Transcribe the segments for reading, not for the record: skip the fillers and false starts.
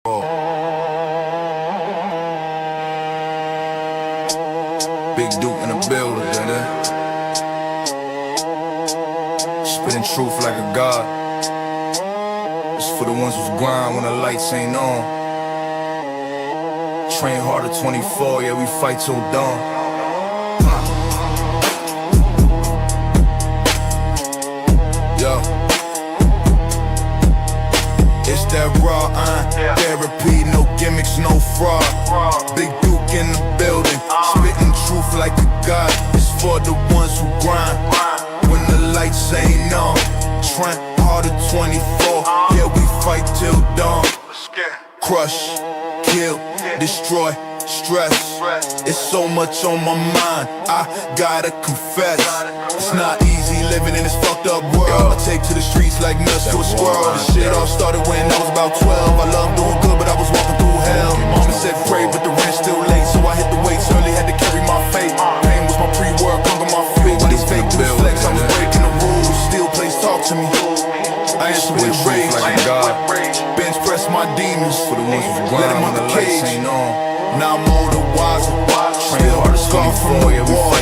Big Duke in the building, nigga. Spitting truth like a god. It's for the ones who's grind when the lights ain't on. Train harder 24, yeah, we fight till dawn. Yo, it's that raw therapy, no gimmicks, no fraud. Big Duke in the building, spitting truth like a god. It's for the ones who grind when the lights ain't on. Train harder 24, yeah, we fight till dawn. Crush, kill, destroy, stress. It's so much on my mind, I gotta confess. It's not easy living in this fucked up world. I take to the streets like nuts to a squirrel. This shit all started when I was about 12. I love doing good, but I was walking through hell. Mama said pray, but the rent's still late, so I hit the weights early, had to carry my fate. Pain was my pre-work, hunger my fuel. While these fake dudes flex, I was breaking the rules. Still plays talk to me, I answer with rage. Bench press my demons, for the ones who let him out the cage. Now I'm older, wiser, still the scar from the war.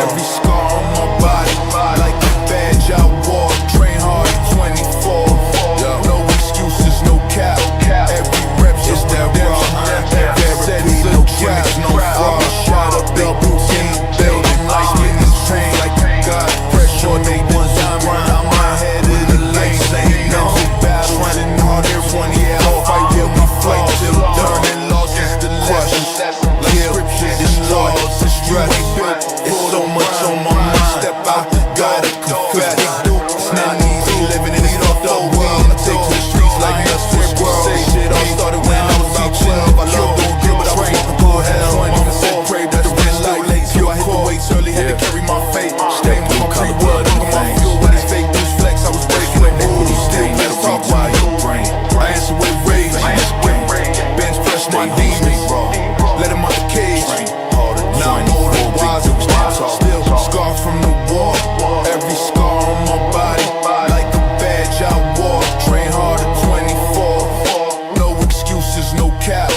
Every scar on my body, like a badge I wore. Train hard 24, no excuses, no cap. Every rep's just that raw. Said it's a trap, no fraud. Shot up big boots in the building, like getting trained like a god. Pressure, they ones who grind. I'm ahead of the lights, ain't no battle. Training hard, 20, yeah, I'll fight till we fight till learning losses the lesson. Kill, destroy, stress. It's so much on my mind. Step out, gotta confess. It's not easy living in this fucked up world. I take to the streets like nuts to a squirrel. Shit all started when I was about 12. I love doing good, but I was walking through hell. Mama said pray, but the rent's still late, so I hit the weights early, had to carry my fate. Staying with my pre-work, under my fuel. When these fake dudes flex, I was breaking the rules. Still let's talk while you brain. I answer with rage. Bench press my demons, let him out the cage. Now I'm older, wiser, still scar from the war. Every scar on my body, like a badge I wore. Train harder 24, no excuses, no cap.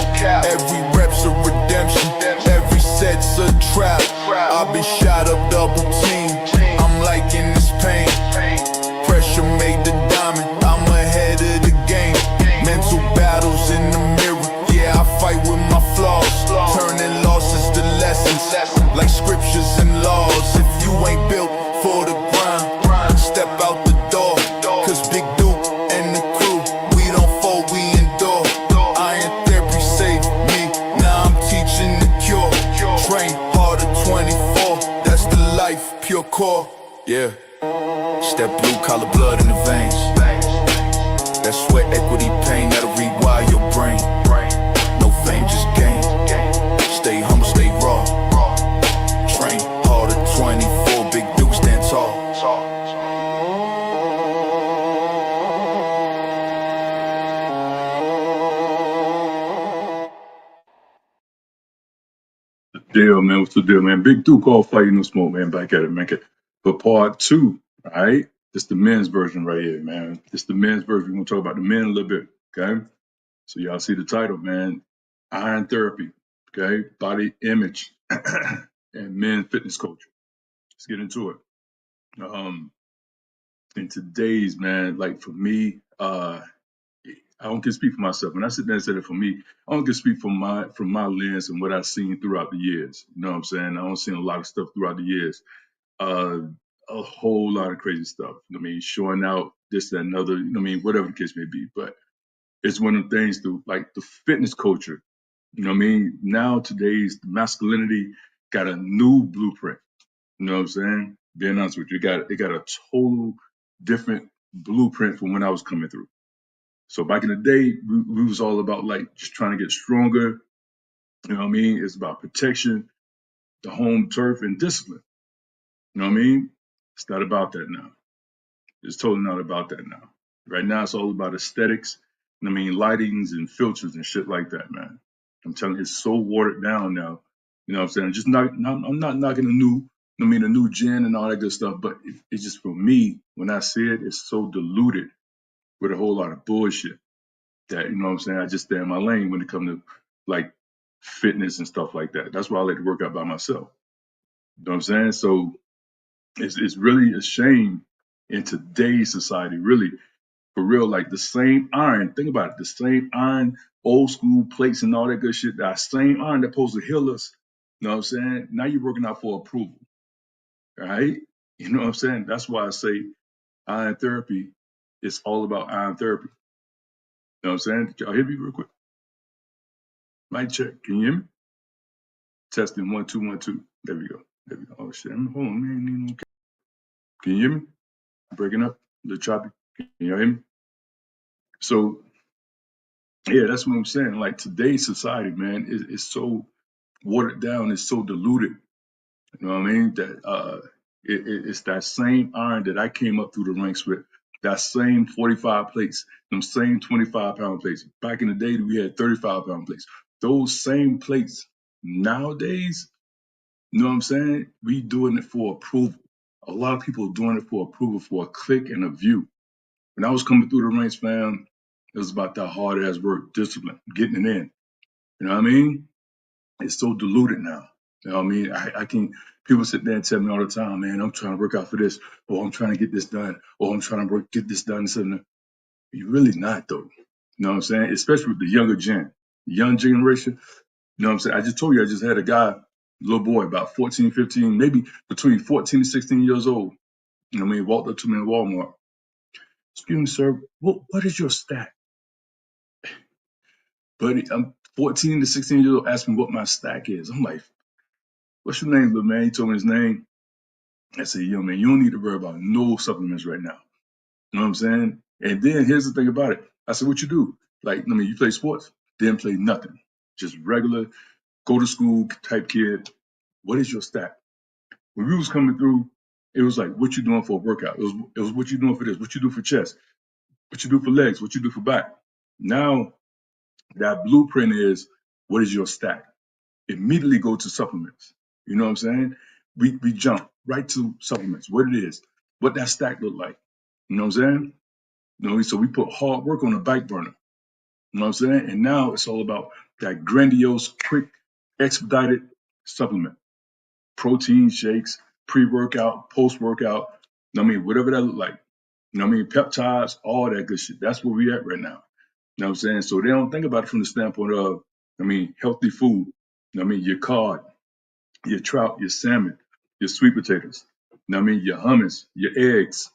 Every rep's a redemption, every set's a trap. I've been shot up, double team, I'm liking this pain. Pressure made the diamond, I'm ahead of the game. Mental battles in the mirror, yeah, I fight with my flaws. Turning losses to lessons, like scriptures and laws. If you ain't built for the grind, step out the door. Cause Big Duke and the crew, we don't fold, we endure. Iron therapy saved me, now I'm teaching the cure. Train harder 24, that's the life, pure core. Yeah, it's that blue collar blood in the veins. That sweat equity pain that'll rewire your brain. No fame, just gain. Stay humble, stay raw. Train harder 24, Big Duke stand tall. Deal, man. What's the deal, man? Big Duke all fighting no smoke, man. Back at it, man. But part 2, all right? It's the men's version right here, man. It's the men's version. We're gonna talk about the men a little bit, okay? So y'all see the title, man. Iron therapy, okay? Body image and men fitness culture. Let's get into it. In today's, man, like for me, I don't get speak for myself. When I sit there and say that for me, I don't get speak from my lens and what I've seen throughout the years. You know what I'm saying? I don't seen a lot of stuff throughout the years. Uh, a whole lot of crazy stuff. I mean, showing out this, that, and other. You know what I mean? Whatever the case may be. But it's one of the things to like the fitness culture. You know what I mean? Now today's masculinity got a new blueprint. You know what I'm saying? Being honest with you, it got a total different blueprint from when I was coming through. So back in the day, we was all about like just trying to get stronger. You know what I mean? It's about protection, the home turf, and discipline. You know what I mean? It's not about that now. It's totally not about that now. Right now, it's all about aesthetics. I mean, lightings and filters and shit like that, man. I'm telling you, it's so watered down now. You know what I'm saying? I'm not knocking a new gin and all that good stuff, but it's just for me, when I see it, it's so diluted with a whole lot of bullshit. that, you know what I'm saying, I just stay in my lane when it comes to like fitness and stuff like that. That's why I like to work out by myself. You know what I'm saying? So it's really a shame in today's society, really, for real, like the same iron, think about it, the same iron, old school plates and all that good shit, that same iron that's supposed to heal us, you know what I'm saying? Now you're working out for approval, right? You know what I'm saying? That's why I say iron therapy is all about iron therapy. You know what I'm saying? Did y'all hear me real quick? Mic check. Can you hear me? Testing 1 2 1 2. There we go. There we go. Oh shit. Hold on, man. Can you hear me? Breaking up? A little choppy. Can you hear me? So yeah, that's what I'm saying. Like today's society, man, is so watered down, it's so diluted. You know what I mean? That it's that same iron that I came up through the ranks with. That same 45 plates, them same 25-pound plates. Back in the day, we had 35-pound plates. Those same plates nowadays, you know what I'm saying? We doing it for approval. A lot of people are doing it for approval, for a click and a view. When I was coming through the ranks, fam, it was about that hard ass work, discipline, getting it in. You know what I mean? It's so diluted now. You know what I mean? I can, people sit there and tell me all the time, man, I'm trying to work out for this, or I'm trying to get this done, or I'm trying to get this done. Something. You're really not, though. You know what I'm saying? Especially with the younger young generation. You know what I'm saying? I just told you, I just had a guy, little boy, about 14, 15, maybe between 14 and 16 years old. You know what I mean? Walked up to me in Walmart. Excuse me, sir, what is your stack? Buddy, I'm 14 to 16 years old, asking what my stack is. I'm like, what's your name, little man? He told me his name. I said, yo, man, you don't need to worry about no supplements right now. You know what I'm saying? And then here's the thing about it. I said, what you do? Like, I mean, you play sports? Didn't play nothing. Just regular, go to school type kid. What is your stack? When we was coming through, it was like, what you doing for a workout? It was what you doing for this, what you do for chest, what you do for legs, what you do for back. Now that blueprint is, what is your stack? Immediately go to supplements. You know what I'm saying? We jump right to supplements, what it is, what that stack look like. You know what I'm saying? You know, so we put hard work on the back burner. You know what I'm saying? And now it's all about that grandiose, quick, expedited supplement. Protein shakes, pre-workout, post-workout. You know what I mean? Whatever that look like. You know what I mean? Peptides, all that good shit. That's where we at right now. You know what I'm saying? So they don't think about it from the standpoint of, I mean, healthy food. You know what I mean? Your cod, your trout, your salmon, your sweet potatoes. You know what I mean? Your hummus, your eggs.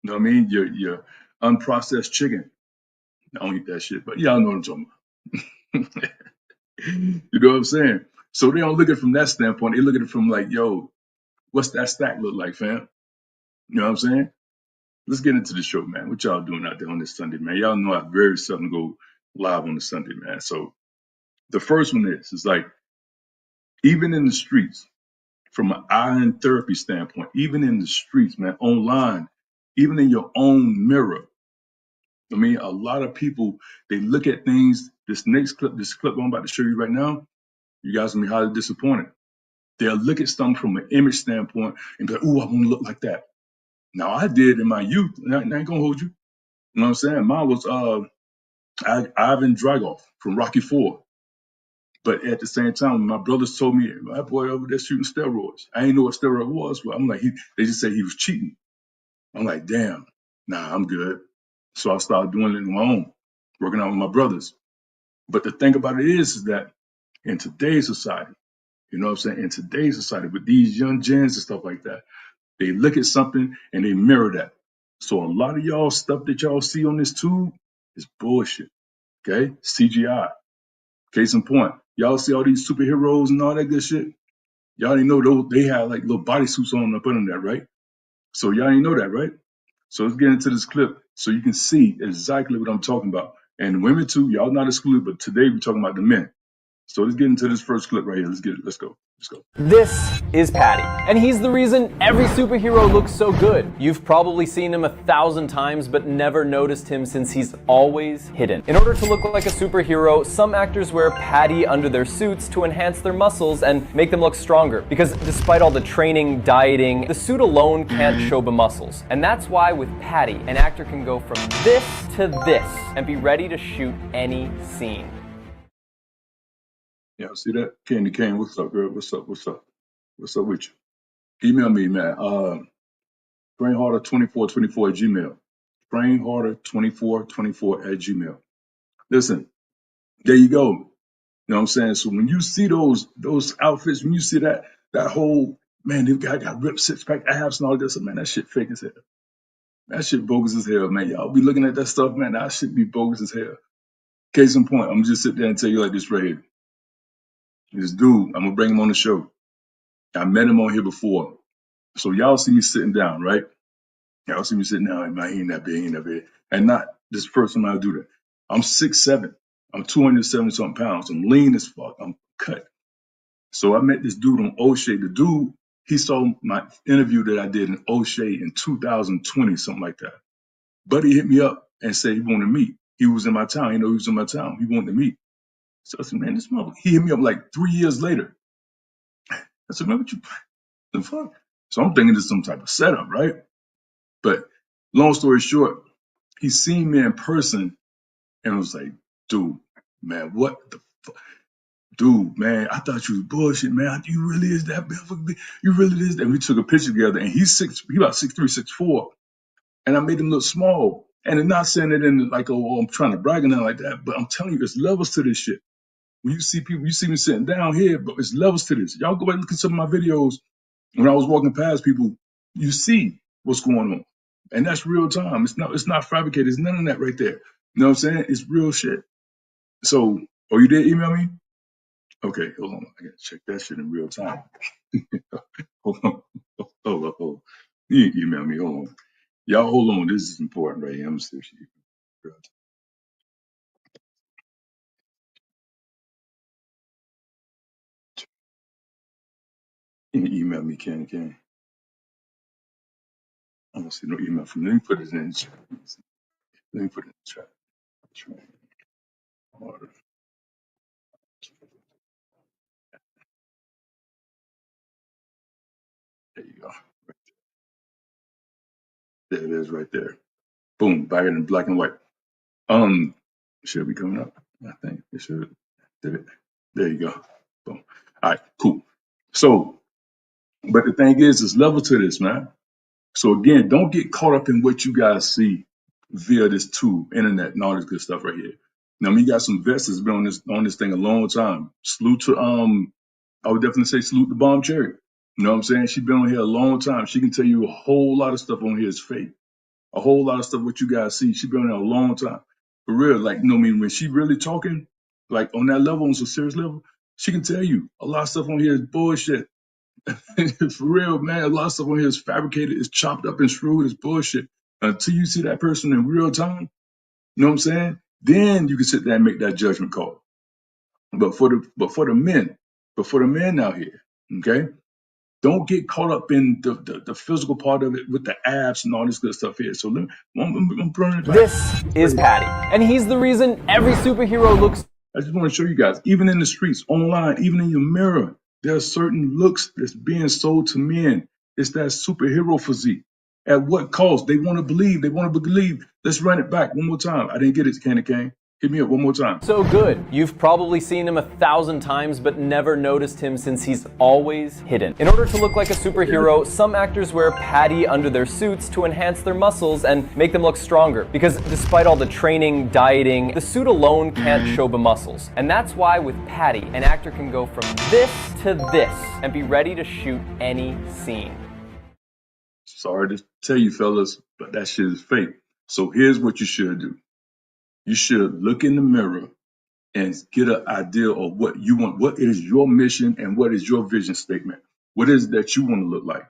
You know what I mean? Your unprocessed chicken. I don't eat that shit, but y'all know what I'm talking about. You know what I'm saying? So they don't look at it from that standpoint. They look at it from like, yo, what's that stack look like, fam? You know what I'm saying? Let's get into the show, man. What y'all doing out there on this Sunday, man? Y'all know I very seldom go live on the Sunday, man. So the first one is like, even in the streets, from an iron therapy standpoint, even in the streets, man, online, even in your own mirror. I mean, a lot of people, they look at things. This clip I'm about to show you right now, you guys will be highly disappointed. They'll look at something from an image standpoint and be like, "Ooh, I want to look like that." Now, I did in my youth, and I ain't gonna hold you. You know what I'm saying? Mine was Ivan Dragoff from Rocky Four. But at the same time, my brothers told me, my boy over there shooting steroids. I didn't know what steroid was, but I'm like, they just said he was cheating. I'm like, damn, nah, I'm good. So I started doing it on my own, working out with my brothers. But the thing about it is that in today's society, you know what I'm saying? In today's society, with these young gens and stuff like that, they look at something and they mirror that. So a lot of y'all stuff that y'all see on this tube is bullshit. Okay? CGI. Case in point. Y'all see all these superheroes and all that good shit? Y'all didn't know those they had like little bodysuits on up under that, right? So y'all didn't know that, right? So let's get into this clip so you can see exactly what I'm talking about. And women too, y'all not excluded, but today we're talking about the men. So let's get into this first clip right here. Let's get it. Let's go. Let's go. This is Patty, and he's the reason every superhero looks so good. You've probably seen him 1,000 times, but never noticed him since he's always hidden. In order to look like a superhero, some actors wear Patty under their suits to enhance their muscles and make them look stronger. Because despite all the training, dieting, the suit alone can't show the muscles. And that's why with Patty, an actor can go from this to this and be ready to shoot any scene. Yeah, see that? Candy Cane, what's up, girl? What's up? What's up? What's up with you? Email me, man. Brainharder2424 at Gmail. Brainharder2424 at Gmail. Listen, there you go. You know what I'm saying? So when you see those outfits, when you see that whole, man, this guy got ripped six pack abs and all this, man, that shit fake as hell. That shit bogus as hell, man. Y'all be looking at that stuff, man. That shit be bogus as hell. Case in point, I'm just sit there and tell you like this right here. This dude, I'm gonna bring him on the show. I met him on here before. So y'all see me sitting down, right? Y'all see me sitting down, man, he ain't that big, he ain't that big. And not this first time I do that. I'm 6'7". I'm 270 something pounds. I'm lean as fuck. I'm cut. So I met this dude on O'Shea. The dude, he saw my interview that I did in O'Shea in 2020, something like that. Buddy hit me up and said he wanted to meet. He was in my town. He was in my town. He wanted to meet. So I said, man, this mother. He hit me up like 3 years later. I said, man, what you the fuck? So I'm thinking it's some type of setup, right? But long story short, he seen me in person and was like, dude, man, what the fuck? Dude, man, I thought you was bullshit, man. You really is that big? You really is that? And we took a picture together, and he about 6'3", 6'4", and I made him look small. And I'm not saying it in like, oh, I'm trying to brag or nothing like that, but I'm telling you, there's levels to this shit. When you see people, you see me sitting down here, but there's levels to this. Y'all go back and look at some of my videos. When I was walking past people, you see what's going on. And that's real time. It's not fabricated. It's none of that right there. You know what I'm saying? It's real shit. So, oh, you did email me? Okay, hold on. I gotta check that shit in real time. Hold on. Hold on. You didn't email me. Hold on. Y'all hold on. This is important right here. I'm serious. You can email me, Can. I don't see no email from you. Let me put it in the chat. Let me put it in the chat. Order. There you go. There it is right there. Boom, back in black and white. Should be coming up. I think it should. Did it? There you go. Boom. All right, cool. So, but the thing is, there's level to this, man. So again, don't get caught up in what you guys see via this tool, internet, and all this good stuff right here. Now, we got some vets that's been on this thing a long time. Salute to I would definitely say salute to Bomb Cherry. You know what I'm saying? She's been on here a long time. She can tell you a whole lot of stuff on here is fake. A whole lot of stuff what you guys see. She's been on here a long time. For real, like, you know what I mean? When she really talking, like on that level, on some serious level, she can tell you a lot of stuff on here is bullshit. For real, man, a lot of stuff on here is fabricated, it's chopped up and screwed, it's bullshit. Until you see that person in real time, you know what I'm saying? Then you can sit there and make that judgment call. But for the men out here, okay, don't get caught up in the physical part of it with the abs and all this good stuff here. So I'm bringing it back. This is Patty, and he's the reason every superhero looks. I just want to show you guys, even in the streets, online, even in your mirror, there are certain looks that's being sold to men. It's that superhero physique. At what cost? They want to believe. They want to believe. Let's run it back one more time. I didn't get it, Candy Cane. Hit me up one more time. So good. You've probably seen him 1,000 times, but never noticed him since he's always hidden. In order to look like a superhero, some actors wear Patty under their suits to enhance their muscles and make them look stronger. Because despite all the training, dieting, the suit alone can't show the muscles. And that's why with Patty, an actor can go from this to this and be ready to shoot any scene. Sorry to tell you, fellas, but that shit is fake. So here's what you should do. You should look in the mirror and get an idea of what you want. What is your mission and what is your vision statement? What is it that you want to look like?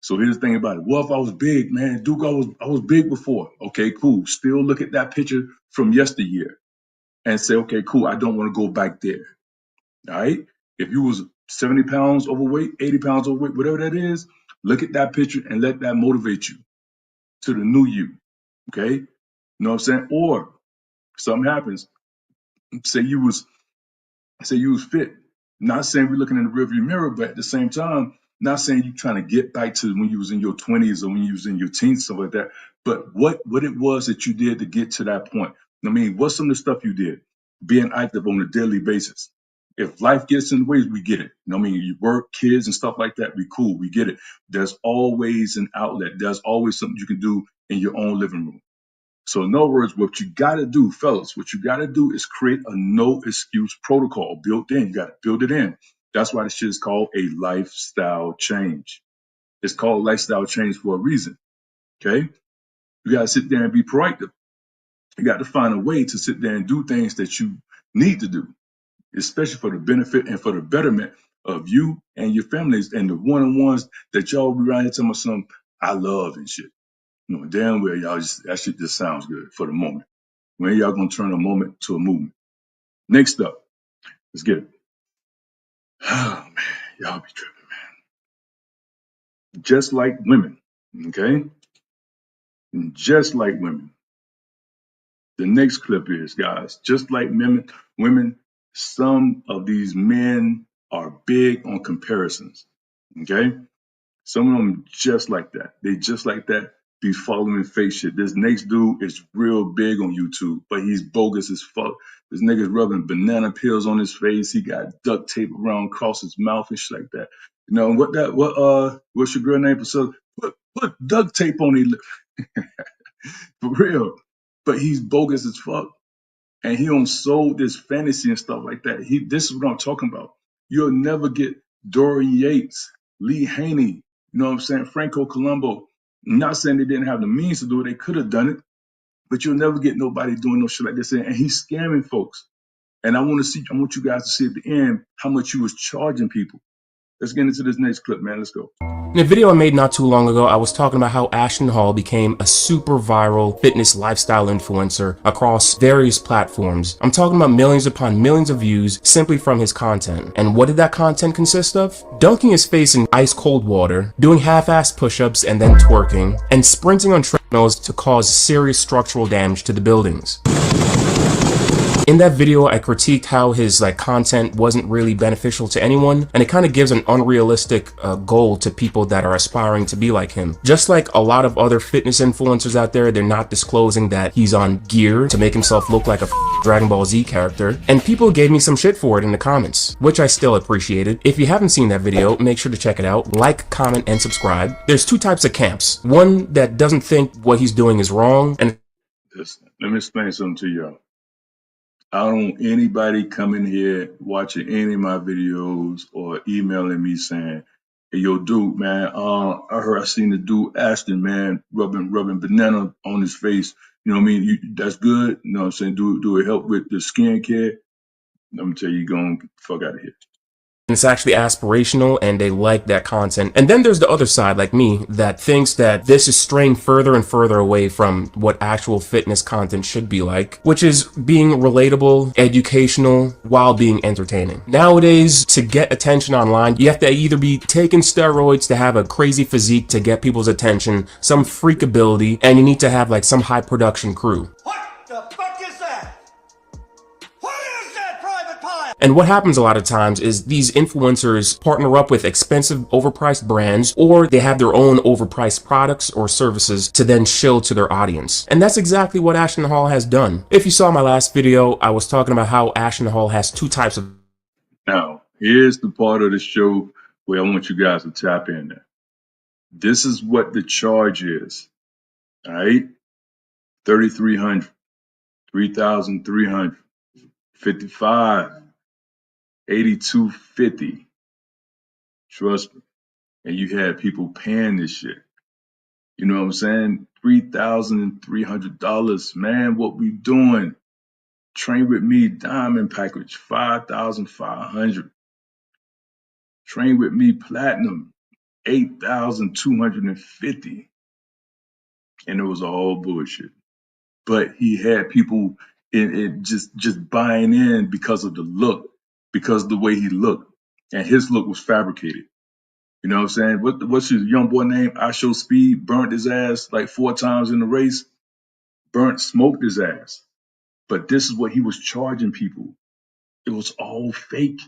So here's the thing about it. Well, if I was big, man, Duke, I was big before. Okay, cool. Still look at that picture from yesteryear and say, okay, cool. I don't want to go back there. All right. If you was 70 pounds overweight, 80 pounds overweight, whatever that is, look at that picture and let that motivate you to the new you. Okay. You know what I'm saying? Or something happens. Say you was fit. Not saying we're looking in the rearview mirror, but at the same time, not saying you're trying to get back to when you was in your 20s or when you was in your teens, stuff like that. But what it was that you did to get to that point. I mean, what's some of the stuff you did? Being active on a daily basis. If life gets in the way, we get it. You know what I mean? You work, kids and stuff like that, we cool, we get it. There's always an outlet. There's always something you can do in your own living room. So in other words, what you got to do, fellas, what you got to do is create a no excuse protocol built in. You got to build it in. That's why this shit is called a lifestyle change. It's called lifestyle change for a reason. Okay. You got to sit there and be proactive. You got to find a way to sit there and do things that you need to do, especially for the benefit and for the betterment of you and your families and the one-on-ones that y'all be around here telling me something I love and shit. You know, damn well y'all that shit just sounds good for the moment. When y'all gonna turn a moment to a movement? Next up, let's get it. Oh man, y'all be tripping. Just like women, okay? Just like women. The next clip is, guys, just like women, some of these men are big on comparisons. Okay? Some of them just like that. They just like that. Be following fake shit. This next dude is real big on YouTube, but he's bogus as fuck. This nigga's rubbing banana peels on his face. He got duct tape around across his mouth and shit like that. You know what's your girl name? Priscilla? Put duct tape on his lip for real. But he's bogus as fuck. And he don't sold this fantasy and stuff like that. This is what I'm talking about. You'll never get Dorian Yates, Lee Haney, you know what I'm saying, Franco Colombo. I'm not saying they didn't have the means to do it, they could have done it, but you'll never get nobody doing no shit like this. And he's scamming folks. And I want you guys to see at the end how much he was charging people. Let's get into this next clip, man. Let's go. In a video I made not too long ago, I was talking about how Ashton Hall became a super viral fitness lifestyle influencer across various platforms. I'm talking about millions upon millions of views simply from his content. And what did that content consist of? Dunking his face in ice cold water, doing half-assed push-ups and then twerking, and sprinting on treadmills to cause serious structural damage to the buildings. In that video, I critiqued how his content wasn't really beneficial to anyone, and it kind of gives an unrealistic goal to people that are aspiring to be like him. Just like a lot of other fitness influencers out there, they're not disclosing that he's on gear to make himself look like a Dragon Ball Z character, and people gave me some shit for it in the comments, which I still appreciated. If you haven't seen that video, make sure to check it out, like, comment, and subscribe. There's two types of camps. One that doesn't think what he's doing is wrong, and Let me explain something to y'all. I don't want anybody coming here watching any of my videos or emailing me saying, "Hey, yo, dude, man, I seen the dude Ashton, man, rubbing banana on his face. You know what I mean? That's good. You know what I'm saying? Do it help with the skin care? Let me tell you, go on, fuck out of here." it's actually aspirational and they like that content. And then there's the other side, like me, that thinks that this is straying further and further away from what actual fitness content should be like, which is being relatable, educational, while being entertaining. Nowadays, to get attention online, you have to either be taking steroids to have a crazy physique to get people's attention, some freak ability, and you need to have some high production crew. And what happens a lot of times is these influencers partner up with expensive overpriced brands, or they have their own overpriced products or services to then shill to their audience. And that's exactly what Ashton Hall has done. If you saw my last video, I was talking about how Ashton Hall has two types of... Now, here's the part of the show where I want you guys to tap in there. This is what the charge is. All right? 3,300, 3,300, 55, 82.50. Trust me. And you had people paying this shit. You know what I'm saying? $3,300. Man, what we doing? Train with me, diamond package, 5,500. Train with me, platinum, 8,250. And it was all bullshit. But he had people just buying in because of the look, because of the way he looked. And his look was fabricated. You know what I'm saying? What's your young boy name? I Show Speed burnt his ass like 4 times in the race, smoked his ass. But this is what he was charging people. It was all fake.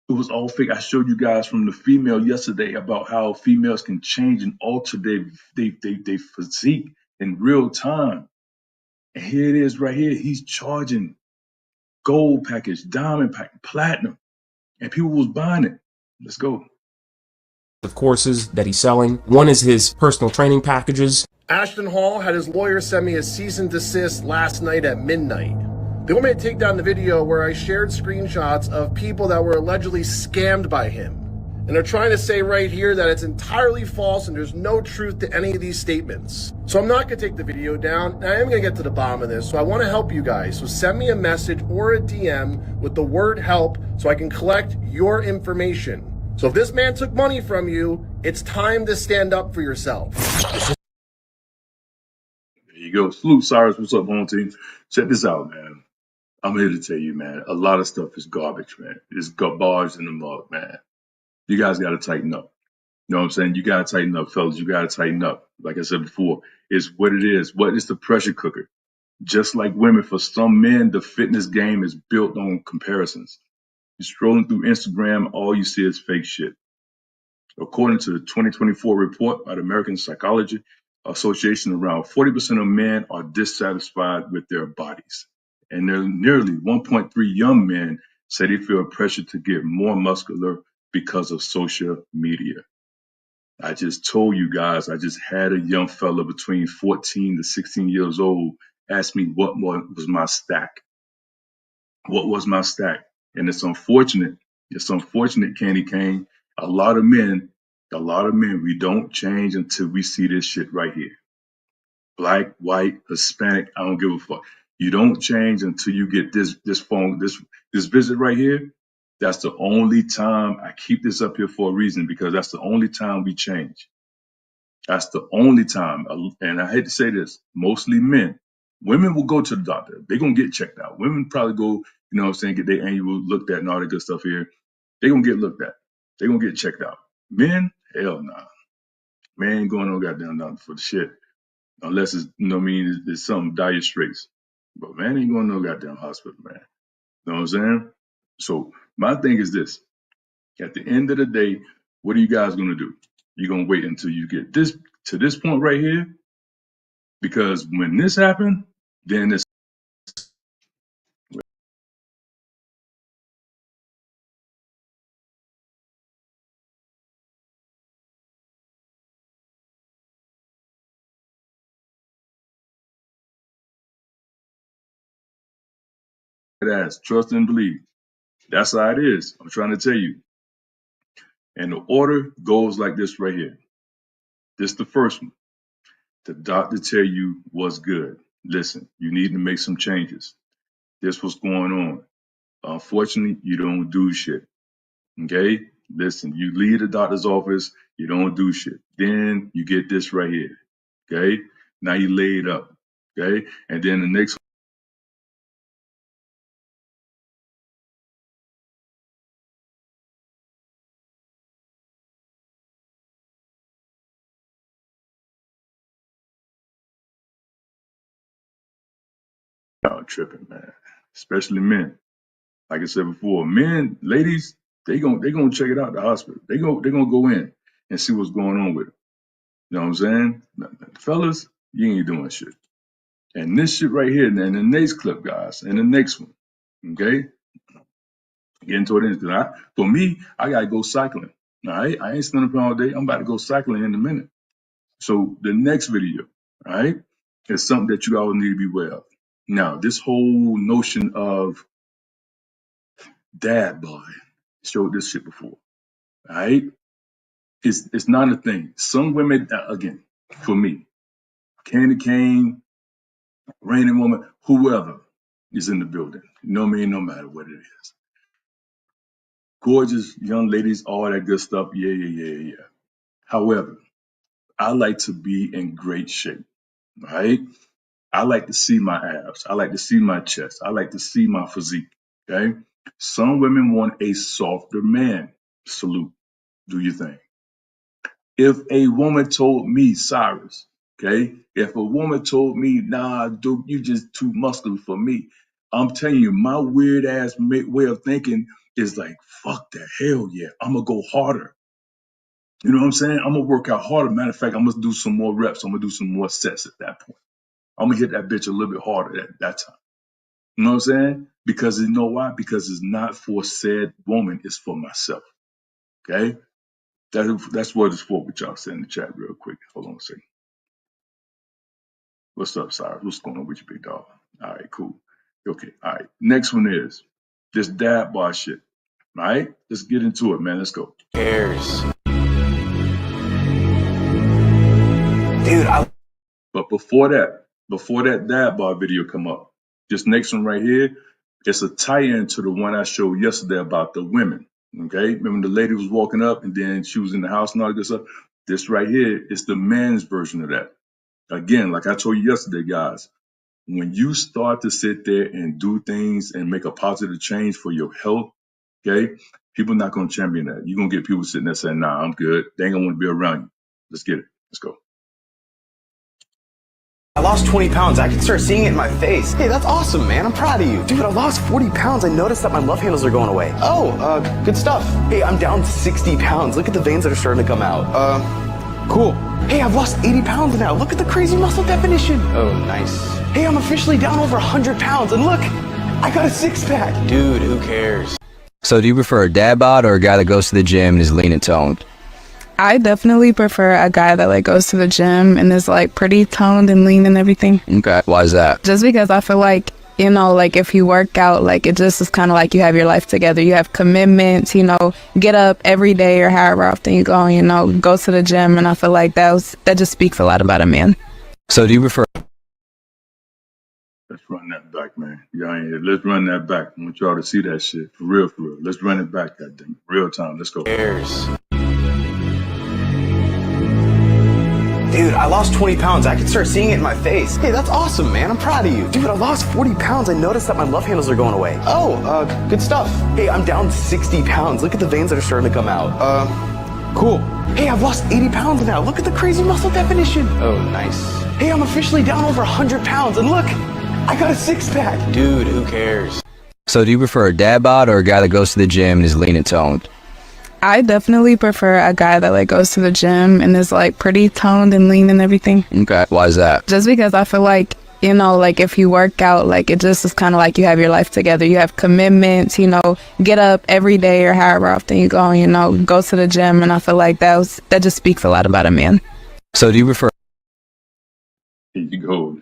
It was all fake. I showed you guys from the female yesterday about how females can change and alter their physique in real time. And here it is right here. He's charging gold package, diamond package, platinum, and people was buying it. Let's go. Of courses that he's selling. One is his personal training packages. Ashton Hall had his lawyer send me a cease and desist last night at midnight. They want me to take down the video where I shared screenshots of people that were allegedly scammed by him. And they're trying to say right here that it's entirely false and there's no truth to any of these statements. So I'm not going to take the video down, and I am going to get to the bottom of this. So I want to help you guys. So send me a message or a DM with the word help so I can collect your information. So if this man took money from you, it's time to stand up for yourself. There you go. Salute, Cyrus. What's up, home team? Check this out, man. I'm here to tell you, man, a lot of stuff is garbage, man. It's garbage in the mug, man. You guys got to tighten up. You know what I'm saying? You got to tighten up, fellas. You got to tighten up. Like I said before, it's what it is. What is the pressure cooker? Just like women, for some men, the fitness game is built on comparisons. You're strolling through Instagram, all you see is fake shit. According to the 2024 report by the American Psychology Association, around 40% of men are dissatisfied with their bodies. And nearly 1.3 young men say they feel pressure to get more muscular because of social media. I just told you guys, I just had a young fella between 14 to 16 years old ask me what was my stack. What was my stack? And it's unfortunate, Candy Cane. A lot of men, we don't change until we see this shit right here. Black, white, Hispanic, I don't give a fuck. You don't change until you get this visit right here. That's the only time I keep this up here for a reason, because that's the only time we change. That's the only time. And I hate to say this, mostly men. Women will go to the doctor. They're going to get checked out. Women probably go, you know what I'm saying, get their annual looked at and all that good stuff here. They're going to get looked at. They're going to get checked out. Men, hell nah. Man ain't going no goddamn nothing for the shit. Unless it's, you know what I mean, it's something dire straits. But man ain't going to no goddamn hospital, man. You know what I'm saying? So my thing is this. At the end of the day, what are you guys going to do? You're going to wait until you get this to this point right here? Because when this happened, then it's ass. Trust and believe. That's how it is. I'm trying to tell you. And the order goes like this right here. This the first one. The doctor tell you what's good. Listen, you need to make some changes. This what's going on. Unfortunately, you don't do shit. Okay? Listen, you leave the doctor's office, you don't do shit. Then you get this right here. Okay? Now you lay it up. Okay? And then the next one, tripping, man. Especially men. Like I said before, men, ladies, they gonna check it out at the hospital. They gonna go in and see what's going on with it. You know what I'm saying? Fellas, you ain't doing shit. And this shit right here, and the next clip, guys, and the next one, okay? Getting toward the end. For me, I gotta go cycling. All right, I ain't standing up all day. I'm about to go cycling in a minute. So the next video, all right, is something that you all need to be aware of. Now, this whole notion of dad bod, showed this shit before. All right, it's not a thing. Some women, again, for me, Candy Cane, Raining Woman, whoever is in the building, you know what I mean, no matter what it is. Gorgeous young ladies, all that good stuff, yeah. However, I like to be in great shape, right? I like to see my abs. I like to see my chest. I like to see my physique, okay? Some women want a softer man. Salute. Do your thing. If a woman told me, Cyrus, okay, if a woman told me, nah, dude, you just too muscular for me, I'm telling you, my weird ass way of thinking is like, fuck that, hell yeah, I'm gonna go harder. You know what I'm saying? I'm gonna work out harder. Matter of fact, I'm gonna do some more reps. I'm gonna do some more sets at that point. I'm gonna hit that bitch a little bit harder at that time. You know what I'm saying? Because you know why? Because it's not for said woman, it's for myself. Okay? That's what it's for, what y'all say in the chat real quick. Hold on a second. What's up, Cyrus? What's going on with you, big dog? All right, cool. Okay, all right. Next one is this dad bar shit. All right? Let's get into it, man. Let's go. Cares. Dude, But before that dad bar video come up, this next one right here, it's a tie-in to the one I showed yesterday about the women. Okay, remember the lady was walking up and then she was in the house and all that good stuff. This right here is the man's version of that. Again, like I told you yesterday, guys, when you start to sit there and do things and make a positive change for your health, okay, people not gonna champion that. You're gonna get people sitting there saying, nah, I'm good. They ain't gonna want to be around you. Let's get it. Let's go. lost 20 pounds. I can start seeing it in my face. Hey, that's awesome, man. I'm proud of you. Dude, I lost 40 pounds. I noticed that my love handles are going away. Oh, good stuff. Hey, I'm down 60 pounds. Look at the veins that are starting to come out. Cool. Hey, I've lost 80 pounds now. Look at the crazy muscle definition. Oh, nice. Hey, I'm officially down over 100 pounds. And look, I got a six-pack. Dude, who cares? So do you prefer a dad bod or a guy that goes to the gym and is lean and toned? I definitely prefer a guy that like goes to the gym and is like pretty toned and lean and everything. Okay. Why is that? Just because I feel like, you know, like if you work out, like it just is kind of like you have your life together. You have commitments, you know, get up every day or however often you go, you know, go to the gym. And I feel like that just speaks a lot about a man. So do you prefer? Let's run that back, man. Let's run that back. I want y'all to see that shit. For real, for real. Let's run it back, goddamn. Real time. Let's go. Cares. Dude, I lost 20 pounds. I can start seeing it in my face. Hey, that's awesome, man. I'm proud of you. Dude, I lost 40 pounds. I noticed that my love handles are going away. Oh, good stuff. Hey, I'm down 60 pounds. Look at the veins that are starting to come out. Cool. Hey, I've lost 80 pounds now. Look at the crazy muscle definition. Oh, nice. Hey, I'm officially down over 100 pounds. And look, I got a six-pack. Dude, who cares? So do you prefer a dad bod or a guy that goes to the gym and is lean and toned? I definitely prefer a guy that like goes to the gym and is like pretty toned and lean and everything. Okay. Why is that? Just because I feel like, you know, like if you work out, like it just is kind of like you have your life together. You have commitments, you know, get up every day or however often you go, you know, go to the gym. And I feel like that just speaks a lot about a man. So do you prefer? Here you go.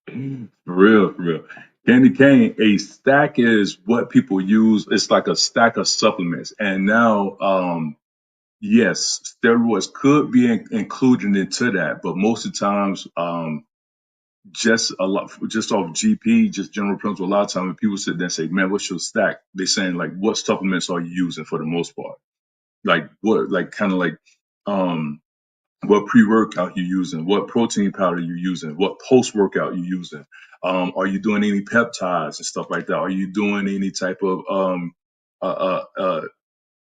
For real, for real. Candy cane, a stack is what people use. It's like a stack of supplements. And now, yes, steroids could be included into that, but most of the times, just off GP, just general principle, a lot of times when people sit there and say, man, what's your stack? They're saying like, what supplements are you using for the most part? Like what, like kind of like, what pre-workout you using, what protein powder you using, what post-workout you using. Are you doing any peptides and stuff like that? Are you doing any type of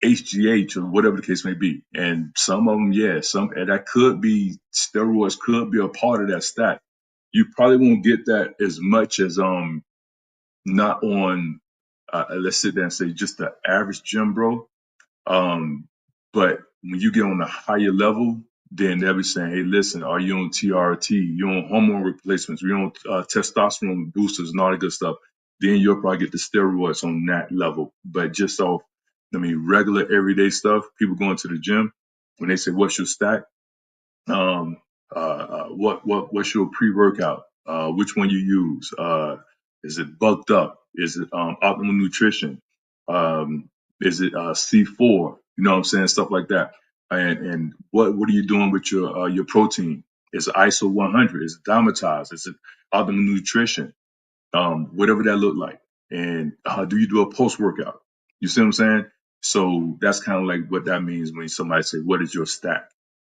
HGH or whatever the case may be? And some of them, yeah, and that could be steroids could be a part of that stack. You probably won't get that as much as not on let's sit there and say just the average gym bro. But when you get on a higher level, then they'll be saying, hey, listen, are you on TRT? You on hormone replacements? You on testosterone boosters and all that good stuff? Then you'll probably get the steroids on that level. But just off, regular everyday stuff, people going to the gym, when they say, what's your stack? What's your pre-workout? Which one you use? Is it bulked up? Is it optimal nutrition? Is it C4? You know what I'm saying? Stuff like that. And what are you doing with your protein? Is it ISO 100? Is it dimetized? Is it optimal nutrition? Whatever that look like. And do you do a post workout? You see what I'm saying? So that's kind of like what that means when somebody say, what is your stack?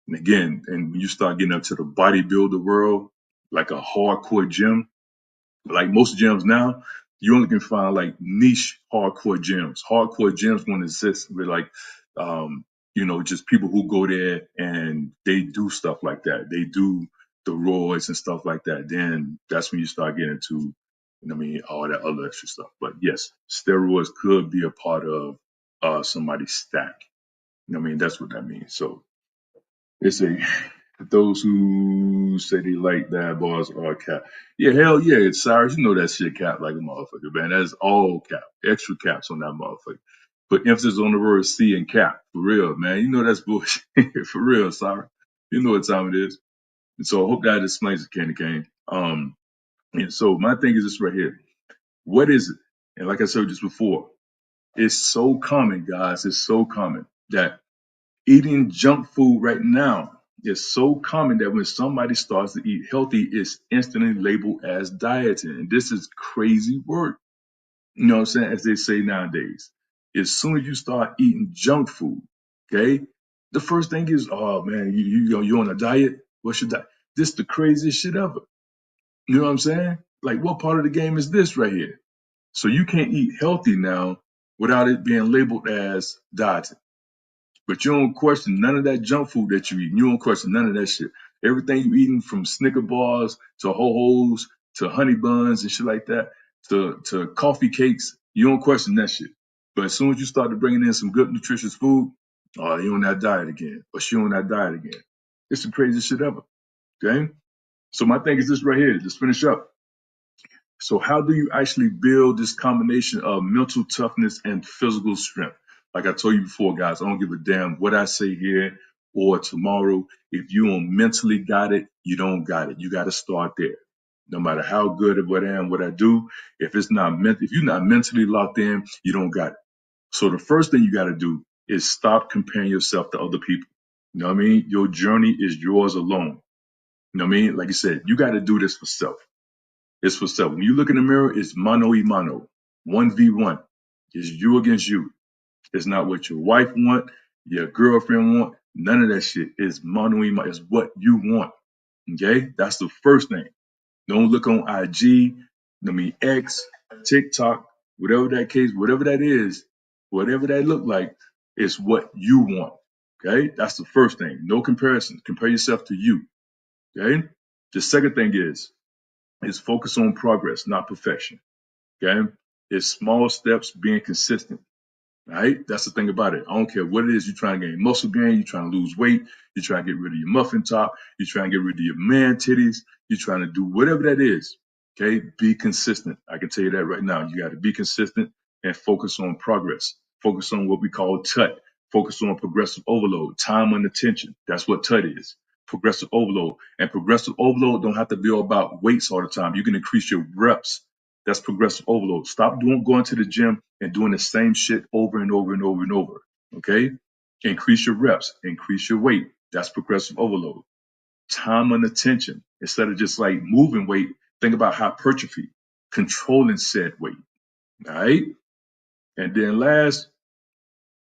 And again, and when you start getting up to the bodybuilder world, like a hardcore gym, like most gyms now, You only can find like niche hardcore gyms. Hardcore gyms won't exist with like, just people who go there and they do stuff like that. They do the roids and stuff like that. Then that's when you start getting into, all that other extra stuff. But yes, steroids could be a part of somebody's stack. That's what that means. So it's a those who say they like that bars are cap. Yeah, hell yeah, Cyrus, you know that shit cap like a motherfucker, man. That's all cap. Extra caps on that motherfucker. Put emphasis on the word C and cap. For real, man. You know that's bullshit. For real, Cyrus. You know what time it is. And so I hope that explains it, Candy Cane. And so my thing is this right here. What is it? And like I said just before, it's so common, guys. It's so common that eating junk food right now is so common that when somebody starts to eat healthy, it's instantly labeled as dieting. And this is crazy work. You know what I'm saying? As they say nowadays. As soon as you start eating junk food, okay, the first thing is, oh man, you on a diet? What's your diet? This the craziest shit ever. You know what I'm saying? Like, what part of the game is this right here? So you can't eat healthy now without it being labeled as dieting. But you don't question none of that junk food that you eat. You don't question none of that shit. Everything you eating from Snicker bars to ho-hos to honey buns and shit like that to coffee cakes, you don't question that shit. But as soon as you start to bringing in some good nutritious food, you on that diet again, or she on that diet again. It's the craziest shit ever. Okay? So my thing is this right here. Let's finish up. So how do you actually build this combination of mental toughness and physical strength? Like I told you before, guys, I don't give a damn what I say here or tomorrow. If you don't mentally got it, you don't got it. You got to start there. No matter how good at what I am, what I do, if you're not mentally locked in, you don't got it. So the first thing you got to do is stop comparing yourself to other people. You know what I mean? Your journey is yours alone. You know what I mean? Like I said, you got to do this for self. It's for self. When you look in the mirror, it's mano y mano, 1v1. It's you against you. It's not what your wife want, your girlfriend want. None of that shit. It's mano y mano. It's what you want. Okay? That's the first thing. Don't look on IG, X, TikTok, whatever that case, whatever that is, whatever that look like, it's what you want. Okay? That's the first thing. No comparison. Compare yourself to you. Okay? The second thing is focus on progress, not perfection. Okay? It's small steps being consistent. Right? That's the thing about it. I don't care what it is you're trying to gain muscle gain, you're trying to lose weight, you're trying to get rid of your muffin top, you're trying to get rid of your man titties, you're trying to do whatever that is. Okay? Be consistent. I can tell you that right now. You got to be consistent and focus on progress. Focus on what we call TUT. Focus on progressive overload, time and attention. That's what TUT is. Progressive overload. And progressive overload don't have to be all about weights all the time. You can increase your reps. That's progressive overload. Stop going to the gym and doing the same shit over and over and over and over. Okay? Increase your reps, increase your weight. That's progressive overload. Time and attention. Instead of just like moving weight, think about hypertrophy, controlling said weight. All right? And then last,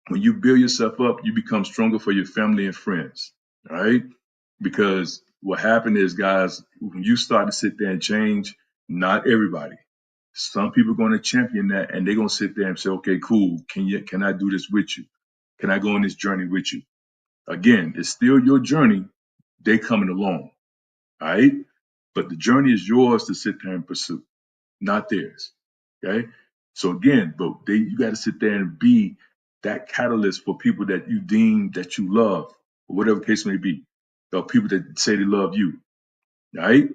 when you build yourself up, you become stronger for your family and friends. All right? Because what happened is, guys, when you start to sit there and change, not everybody. Some people are going to champion that, and they're going to sit there and say, "Okay, cool. Can I do this with you? Can I go on this journey with you?" Again, it's still your journey. They coming along, all right? But the journey is yours to sit there and pursue, not theirs. Okay. So again, but you got to sit there and be that catalyst for people that you deem that you love, or whatever case may be, or people that say they love you, right?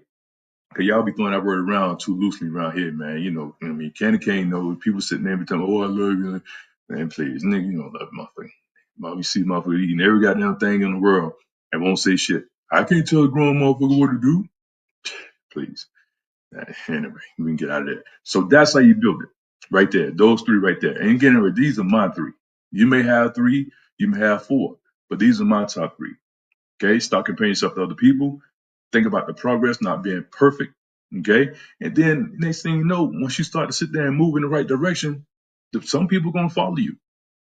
Cause y'all be throwing that word around too loosely around here, man. You know what I mean? Candy cane knows people sitting there every time, "Oh, I love you." Man, please, nigga, you don't love motherfucker. You see motherfucker eating every goddamn thing in the world and won't say shit. I can't tell a grown motherfucker what to do. Please. Anyway, we can get out of there. So that's how you build it. Right there. Those three right there. And again, these are my three. You may have three, you may have four, but these are my top three. Okay? Start comparing yourself to other people. Think about the progress, not being perfect. Okay? And then next thing you know, once you start to sit there and move in the right direction, some people gonna follow you.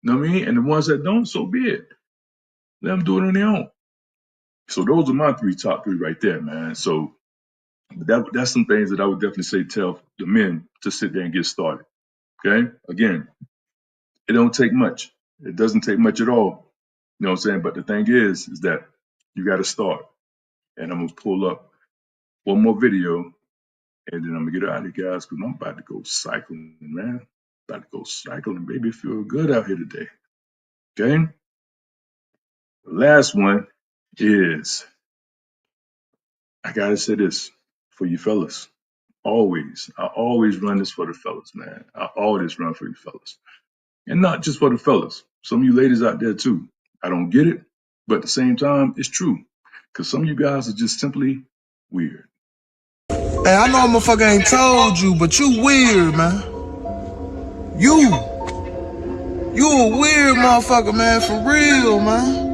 You know what I mean? And the ones that don't, so be it. Let them do it on their own. So those are my top three right there, man. So That's some things that I would definitely say tell the men to sit there and get started. Okay, again, it don't take much. It doesn't take much at all. You know what I'm saying? But the thing is that you got to start. And I'm gonna pull up one more video, and then I'm gonna get out of here, guys, because I'm about to go cycling, man. About to go cycling, baby. Feel good out here today. Okay. The last one is I gotta say this for you fellas. I always run this for the fellas, man. I always run for you fellas. And not just for the fellas. Some of you ladies out there too. I don't get it, but at the same time, it's true. Because some of you guys are just simply weird. Hey, I know a motherfucker ain't told you, but you weird, man. You a weird motherfucker, man, for real, man.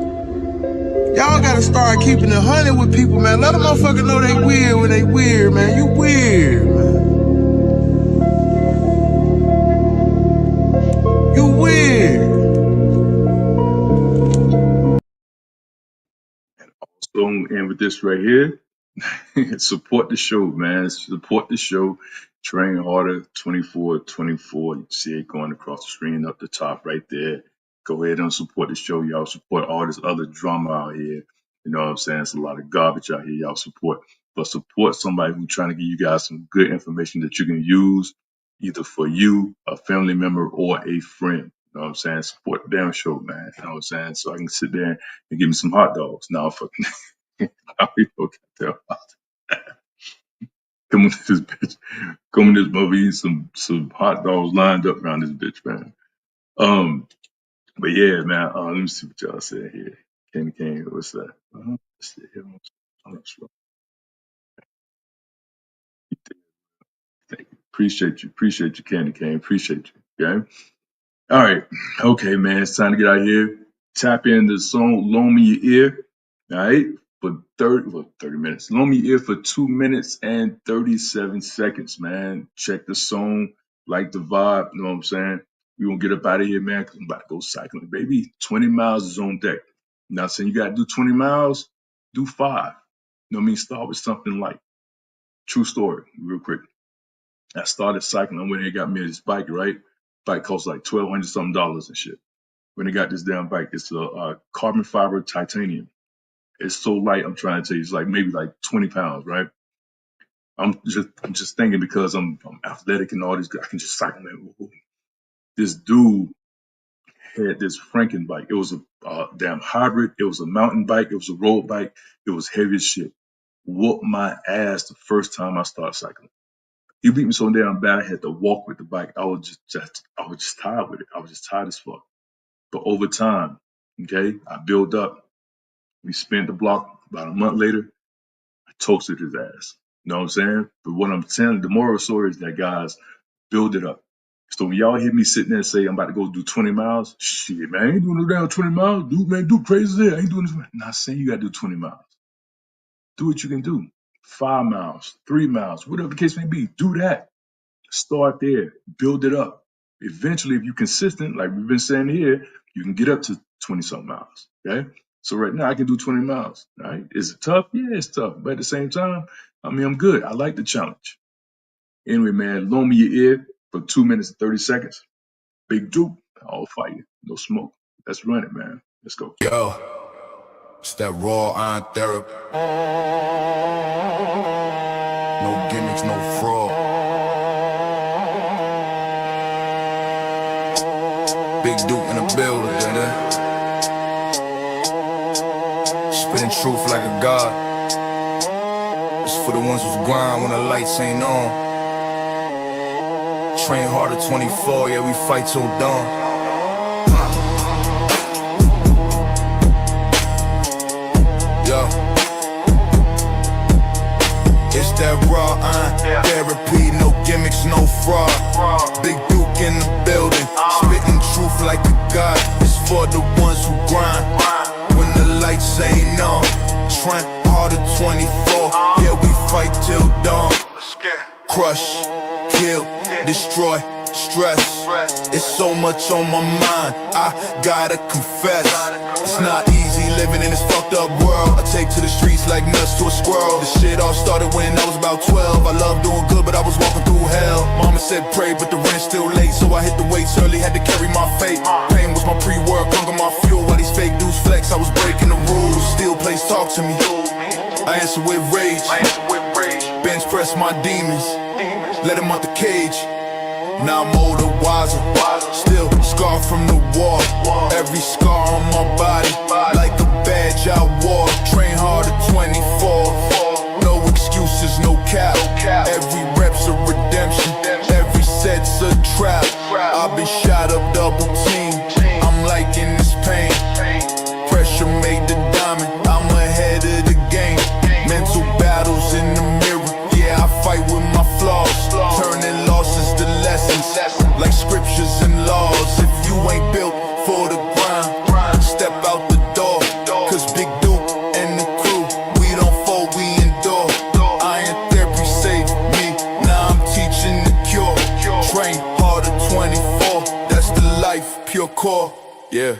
Y'all gotta start keeping it 100 with people, man. Let a motherfucker know they weird when they weird, man. You weird, man. You weird. So I'm gonna end with this right here. Support the show, man. Support the show. Train harder, 24/24. You see it going across the screen up the top right there. Go ahead and support the show. Y'all support all this other drama out here. You know what I'm saying? It's a lot of garbage out here. Y'all support. But support somebody who's trying to give you guys some good information that you can use either for you, a family member, or a friend. You know what I'm saying? Support the damn show, man. You know what I'm saying? So I can sit there and give me some hot dogs. Now, fucking, how people can tell. Come on, this bitch. Come on, this mother eat some hot dogs lined up around this bitch, man. But yeah, man. Let me see what y'all said here. Candy cane, what's that? Let's see here. I'm not sure. Thank you. Appreciate you, Candy Cane. Appreciate you. Okay. All right. Okay, man. It's time to get out of here. Tap in the song Loan Me Your Ear. All right. For 30 minutes. Loan Me Your Ear for 2 minutes and 37 seconds, man. Check the song, like the vibe. You know what I'm saying? We gonna get up out of here, man, because I'm about to go cycling, baby. 20 miles is on deck. Not saying you gotta do 20 miles, do 5. You know what I mean? Start with something light. True story, real quick. I started cycling. I went and got me this bike, right? Bike costs like $1,200 something and shit. When I got this damn bike, it's a carbon fiber titanium. It's so light. I'm trying to tell you, it's like maybe like 20 pounds, right? I'm just thinking because I'm athletic and all this, I can just cycle. Man. This dude had this Franken bike. It was a damn hybrid. It was a mountain bike. It was a road bike. It was heavy as shit. Whooped my ass the first time I started cycling. He beat me so damn bad I had to walk with the bike. I was just tired with it. I was just tired as fuck. But over time, okay, I built up. We spent the block. About a month later, I toasted his ass. You know what I'm saying? But what I'm saying, the moral story is that guys, build it up. So when y'all hear me sitting there and say I'm about to go do 20 miles, shit, man, I ain't doing no damn 20 miles. Dude, man, do crazy there. I ain't doing this. Not saying you gotta do 20 miles. Do what you can do. 5 miles, 3 miles, whatever the case may be. Do that. Start there, build it up. Eventually, if you're consistent, like we've been saying here, you can get up to 20 something miles. Okay. So right now I can do 20 miles. Right. Is it tough? Yeah, it's tough. But at the same time, I mean, I'm good. I like the challenge. Anyway, man, loan me your ear for 2 minutes and 30 seconds. Big Duke, I'll fight you. No smoke. Let's run it, man. Let's go. Yo, it's that raw iron therapy. No gimmicks, no fraud. Big Duke in the building, nigga. Spitting truth like a god. It's for the ones who's grind when the lights ain't on. Train harder 24, yeah, we fight till dawn. Yo, it's that raw iron therapy, no gimmicks, no fraud. Big Duke in the building, spitting truth like a god. It's for the ones who grind when the lights ain't on. Train harder 24, yeah, we fight till dawn. Crush, kill, destroy, stress. It's so much on my mind, I gotta confess. It's not easy living in this fucked up world. I take to the streets like nuts to a squirrel. This shit all started when I was about 12. I love doing good, but I was walking through hell. Mama said pray, but the rent's still late, so I hit the weights early, had to carry my fate. Pain was my pre-work, hunger my fuel. While these fake dudes flex, I was breaking the rules. Still plays talk to me, I answer with rage. Bench press my demons, let them out the cage. Now I'm older, wiser, still scarred from the war. Every scar on my body, like a badge I wore. Train hard at 24, no excuses, no cap. Every rep's a redemption, every set's a trap. I've been shot up, double team, I'm liking this pain. Pressure made the diamond, I'm ahead of the game. Mental battles in the mirror, yeah, I fight with my flaws. Turning losses to lessons, like scriptures and laws. If you ain't built for the grind, step out the door. Cause Big Duke and the crew, we don't fold, we endure. Iron therapy saved me, now I'm teaching the cure. Train harder 24, that's the life, pure core. Yeah,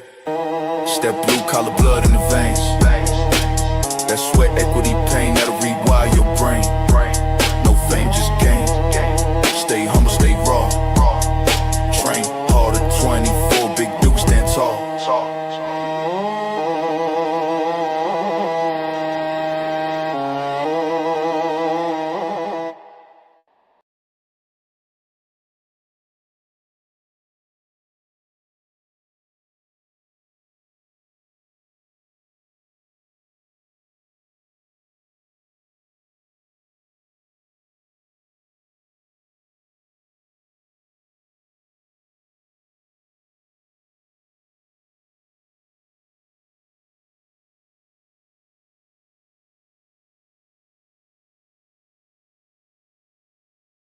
step blue collar blood in the veins. That sweat equity pain that'll rewire your brain. No fame, just gain.